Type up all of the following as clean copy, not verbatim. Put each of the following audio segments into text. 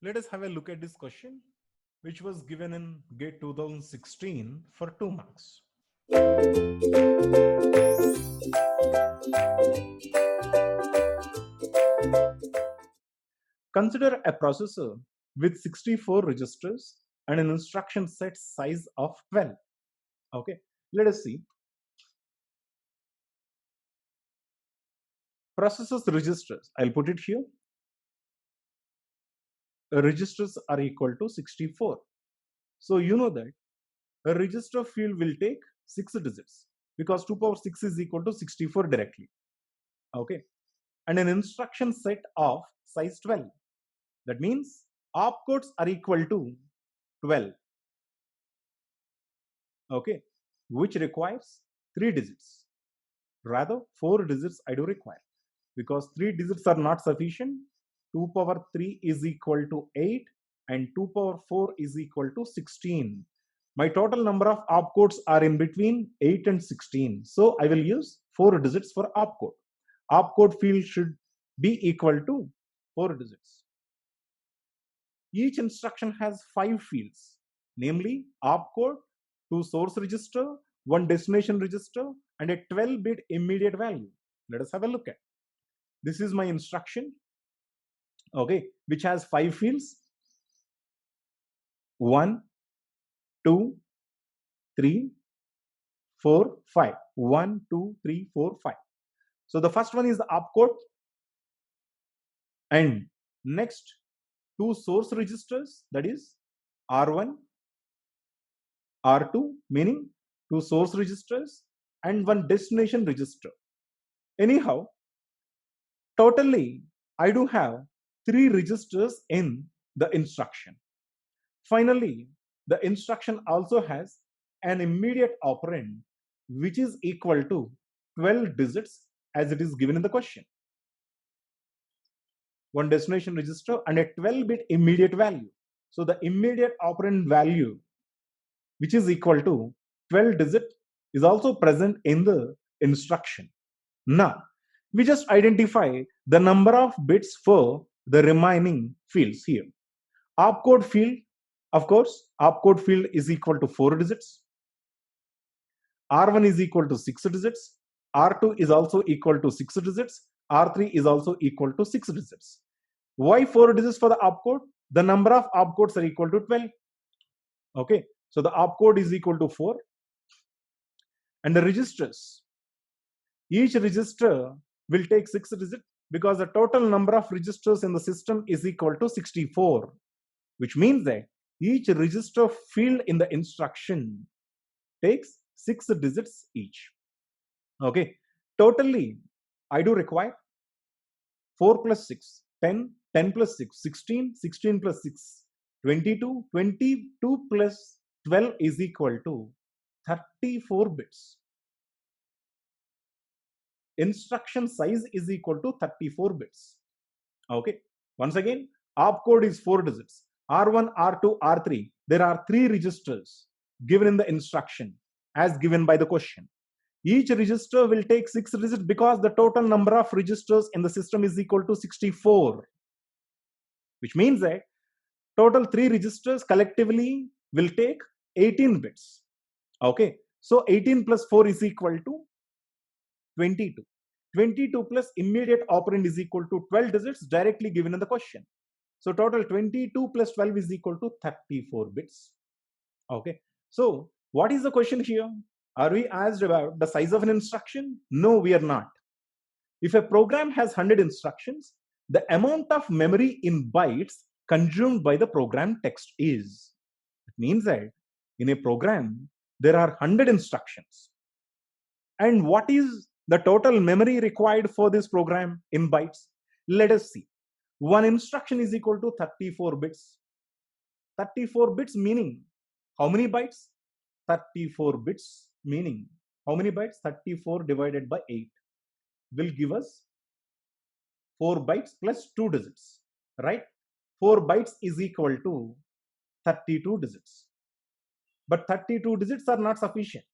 Let us have a look at this question, which was given in GATE 2016 for 2 marks. Consider a processor with 64 registers and an instruction set size of 12. Okay, let us see. Processor's registers, I'll put it here. Registers are equal to 64. So you know that a register field will take 6 digits because 2 power 6 is equal to 64 directly. Okay, and an instruction set of size 12. That means opcodes are equal to 12. Okay, which requires 3 digits. Rather, 4 digits I do require because 3 digits are not sufficient. 2 power 3 is equal to 8 and 2 power 4 is equal to 16. My total number of opcodes are in between 8 and 16. So I will use 4 digits for opcode. Opcode field should be equal to 4 digits. Each instruction has 5 fields, namely opcode, 2 source register, 1 destination register, and a 12-bit immediate value. Let us have a look at. This is my instruction, okay, which has 5 fields. 1, 2, 3, 4, 5. 1, 2, 3, 4, 5. So the first one is the opcode, and next 2 source registers, that is R1, R2, meaning 2 source registers, and 1 destination register. Anyhow, totally I do have 3 registers in the instruction. Finally, the instruction also has an immediate operand which is equal to 12 digits as it is given in the question. 1 destination register and a 12-bit immediate value. So the immediate operand value, which is equal to 12 digit, is also present in the instruction. Now, we just identify the number of bits for the remaining fields here. Opcode field, of course, opcode field is equal to 4 digits. R1 is equal to 6 digits. R2 is also equal to 6 digits. R3 is also equal to 6 digits. Why 4 digits for the opcode? The number of opcodes are equal to 12. Okay, so the opcode is equal to 4. And the registers, each register will take 6 digits because the total number of registers in the system is equal to 64, which means that each register field in the instruction takes 6 digits each. Okay, totally I do require 4 plus 6, 10, 10 plus 6, 16, 16 plus 6, 22, 22 plus 12 is equal to 34 bits. Instruction size is equal to 34 bits. Okay, once again, opcode is 4 digits. R1, R2, R3, there are 3 registers given in the instruction as given by the question. Each register will take 6 digits because the total number of registers in the system is equal to 64, which means that total 3 registers collectively will take 18 bits. Okay, so 18 plus 4 is equal to 22. 22 plus immediate operand is equal to 12 digits directly given in the question. So total 22 plus 12 is equal to 34 bits. Okay, so what is the question here? Are we asked about the size of an instruction? No, we are not. If a program has 100 instructions, the amount of memory in bytes consumed by the program text is. It means that in a program, there are 100 instructions. And what is the total memory required for this program in bytes? Let us see. One instruction is equal to 34 bits. 34 bits meaning how many bytes? 34 bits meaning how many bytes? 34 divided by 8 will give us 4 bytes plus 2 digits, right? 4 bytes is equal to 32 digits. But 32 digits are not sufficient.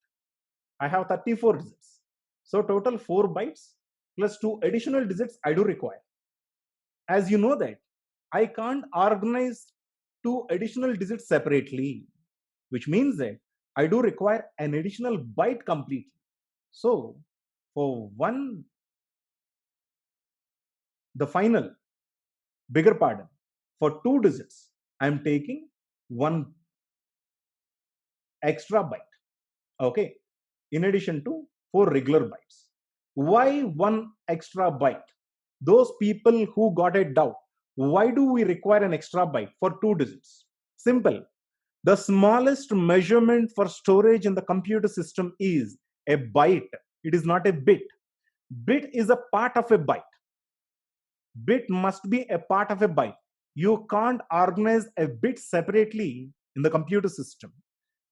I have 34 digits. So total 4 bytes plus 2 additional digits I do require. As you know that I can't organize two additional digits separately, which means that I do require an additional byte completely. So for the final bigger pardon, for 2 digits, I'm taking 1 extra byte, okay, in addition to 4 regular bytes. Why 1 extra byte? Those people who got a doubt, why do we require an extra byte for 2 digits? Simple. The smallest measurement for storage in the computer system is a byte. It is not a bit. Bit is a part of a byte. Bit must be a part of a byte. You can't organize a bit separately in the computer system.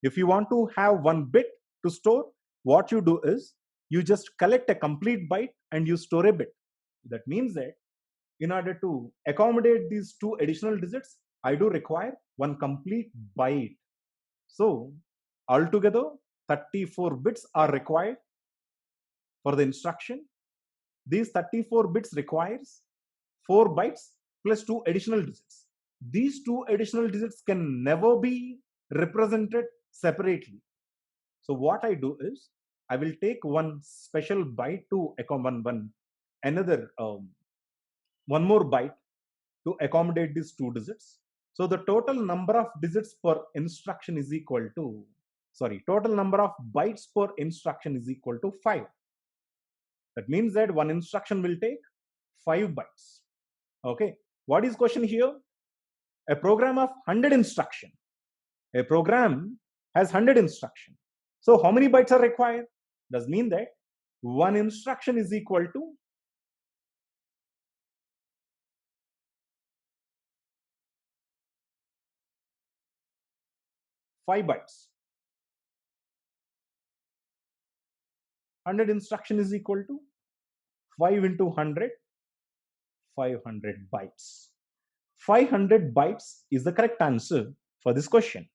If you want to have 1 bit to store, what you do is you just collect a complete byte and you store a bit. That means that in order to accommodate these 2 additional digits, I do require 1 complete byte. So altogether, 34 bits are required for the instruction. These 34 bits requires 4 bytes plus 2 additional digits. These 2 additional digits can never be represented separately. So what I do is I will take 1 special byte to accommodate one more byte to accommodate these 2 digits. So the total number of digits per instruction is equal to, total number of bytes per instruction is equal to 5. That means that one instruction will take 5 bytes. Okay. What is question here? A program of 100 instruction. A program has 100 instruction. So how many bytes are required? Does mean that one instruction is equal to 5 bytes. 100 instruction is equal to 5 into 100, 500 bytes. 500 bytes is the correct answer for this question.